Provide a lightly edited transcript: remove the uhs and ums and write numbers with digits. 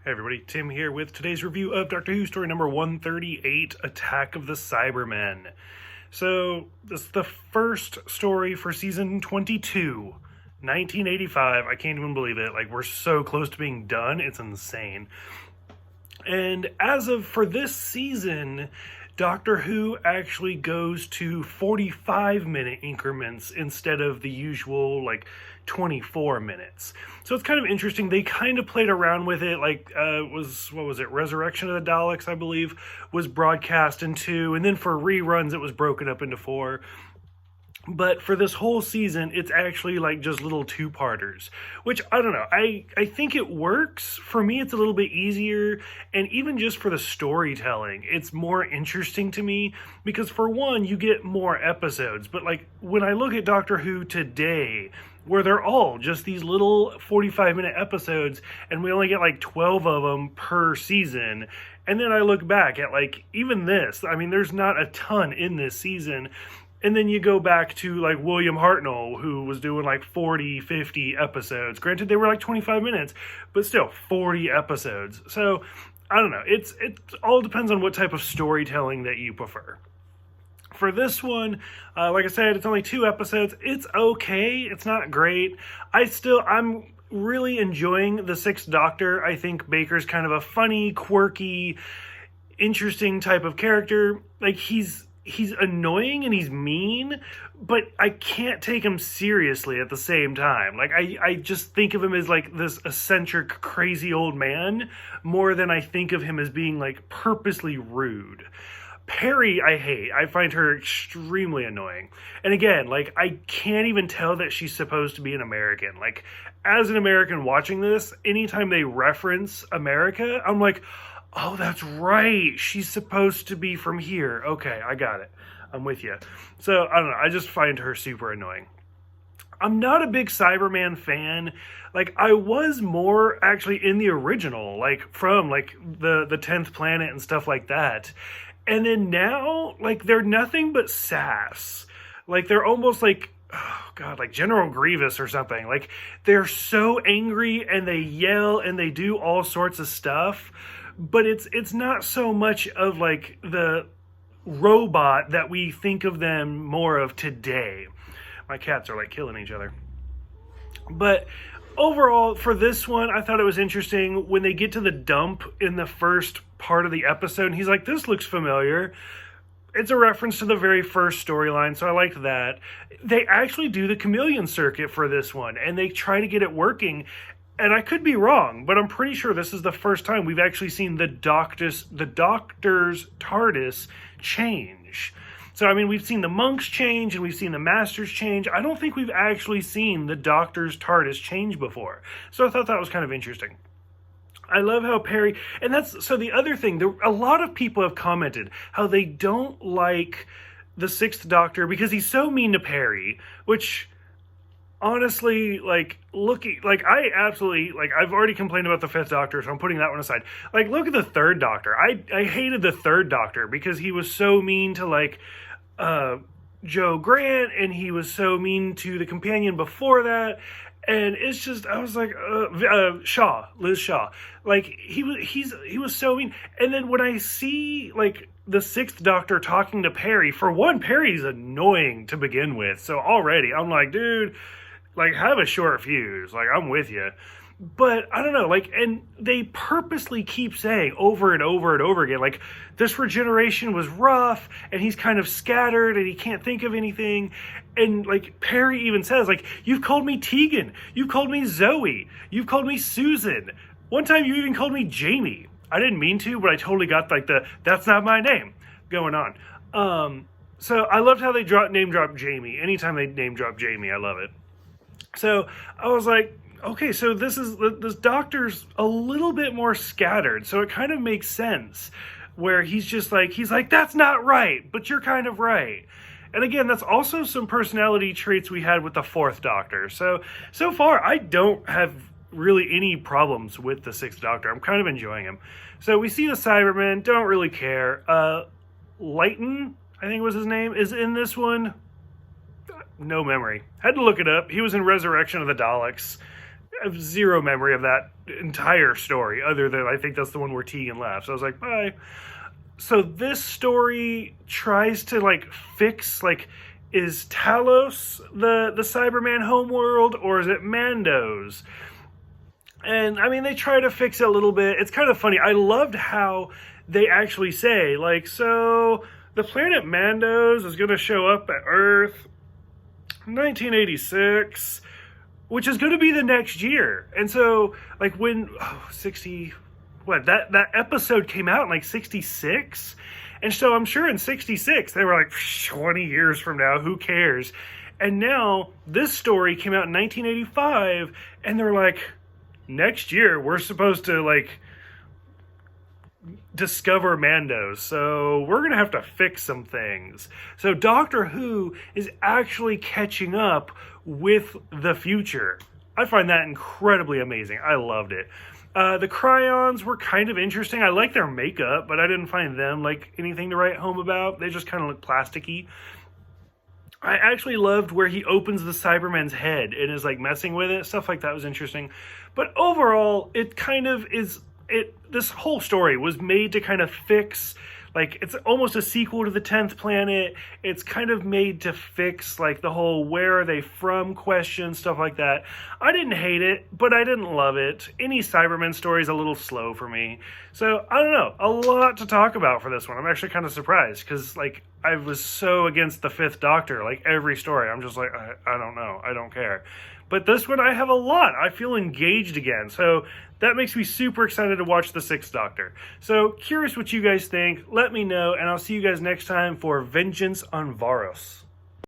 Hey everybody, Tim here with today's review of Doctor Who story number 138, Attack of the Cybermen. So, this is the first story for season 22, 1985. I can't even believe it. Like, we're so close to being done. It's insane. And as of for this season, Doctor Who actually goes to 45-minute increments instead of the usual, 24 minutes. So it's kind of interesting. They kind of played around with it, Resurrection of the Daleks, I believe, was broadcast in 2, and then for reruns it was broken up into 4. But for this whole season, it's actually just little two-parters, which, I don't know, I think it works. For me, it's a little bit easier, and even just for the storytelling, it's more interesting to me, because for one, you get more episodes, but when I look at Doctor Who today, where they're all just these little 45-minute episodes, and we only get 12 of them per season, and then I look back at even this, I mean, there's not a ton in this season. And then you go back to William Hartnell, who was doing 40, 50 episodes. Granted, they were 25 minutes, but still 40 episodes. So, I don't know. It all depends on what type of storytelling that you prefer. For this one, like I said, it's only 2 episodes. It's okay. It's not great. I'm really enjoying the Sixth Doctor. I think Baker's kind of a funny, quirky, interesting type of character. He's annoying and he's mean, but I can't take him seriously at the same time. I just think of him as this eccentric, crazy old man more than I think of him as being purposely rude. Perry, I hate. I find her extremely annoying. And again, I can't even tell that she's supposed to be an American. As an American watching this, anytime they reference America, I'm like, oh, that's right. She's supposed to be from here. Okay, I got it. I'm with you. So, I don't know. I just find her super annoying. I'm not a big Cyberman fan. I was more actually in the original, from the 10th planet and stuff like that. And then now, they're nothing but sass. They're almost oh God, General Grievous or something. They're so angry and they yell and they do all sorts of stuff. But it's not so much of the robot that we think of them more of today. My cats are killing each other. But overall, for this one, I thought it was interesting when they get to the dump in the first part of the episode. And he's like, this looks familiar. It's a reference to the very first storyline, so I liked that. They actually do the chameleon circuit for this one, and they try to get it working. And I could be wrong, but I'm pretty sure this is the first time we've actually seen the Doctor's TARDIS change. So, I mean, we've seen the monks change and we've seen the masters change. I don't think we've actually seen the Doctor's TARDIS change before. So I thought that was kind of interesting. I love how Perry, and so the other thing, a lot of people have commented how they don't like the Sixth Doctor because he's so mean to Perry, which, honestly, I absolutely, I've already complained about the Fifth Doctor, so I'm putting that one aside. Look at the Third Doctor. I hated the Third Doctor because he was so mean to, Joe Grant, and he was so mean to the companion before that, and it's just, I was Liz Shaw. He was so mean, and then when I see, the Sixth Doctor talking to Perry, for one, Perry's annoying to begin with, so already, I'm like, dude, have a short fuse. I'm with you. But, I don't know, and they purposely keep saying over and over and over again, this regeneration was rough, and he's kind of scattered, and he can't think of anything. And, Perry even says, you've called me Tegan. You've called me Zoe. You've called me Susan. One time you even called me Jamie. I didn't mean to, but I totally got, that's not my name going on. So, I loved how they name drop Jamie. Anytime they name drop Jamie, I love it. So I was like, okay, so this Doctor's a little bit more scattered, so it kind of makes sense where he's just that's not right, but you're kind of right. And again, that's also some personality traits we had with the Fourth Doctor. So far, I don't have really any problems with the Sixth Doctor. I'm kind of enjoying him. So we see the Cybermen, don't really care. Leighton, I think was his name, is in this one. No memory. Had to look it up. He was in Resurrection of the Daleks. have zero memory of that entire story, other than I think that's the one where Tegan laughs. So I was like, bye. So this story tries to like fix, like, is Talos the Cyberman homeworld, or is it Mando's? And I mean, they try to fix it a little bit. It's kind of funny. I loved how they actually say, like, so the planet Mando's is going to show up at Earth 1986, which is going to be the next year. And so, like, when 60, what, that episode came out in like 66, and so I'm sure in 66 they were like, 20 years from now, who cares? And now this story came out in 1985, and they're like, next year we're supposed to like discover Mando's, so we're gonna have to fix some things. So Doctor Who is actually catching up with the future. I find that incredibly amazing. I loved it. The Cryons were kind of interesting. I like their makeup, but I didn't find them like anything to write home about. They just kind of look plasticky. I actually loved where he opens the Cyberman's head and is like messing with it. Stuff like that was interesting. But overall, it kind of is, this whole story was made to kind of fix, like, it's almost a sequel to the 10th Planet. It's kind of made to fix, like, the whole where are they from question, stuff like that. I didn't hate it, but I didn't love it. Any Cybermen story is a little slow for me. So, I don't know. A lot to talk about for this one. I'm actually kind of surprised, because, like, I was so against the Fifth Doctor. Like, every story, I'm just like, I don't know. I don't care. But this one, I have a lot. I feel engaged again. So that makes me super excited to watch the Sixth Doctor. So curious what you guys think. Let me know, and I'll see you guys next time for Vengeance on Varos.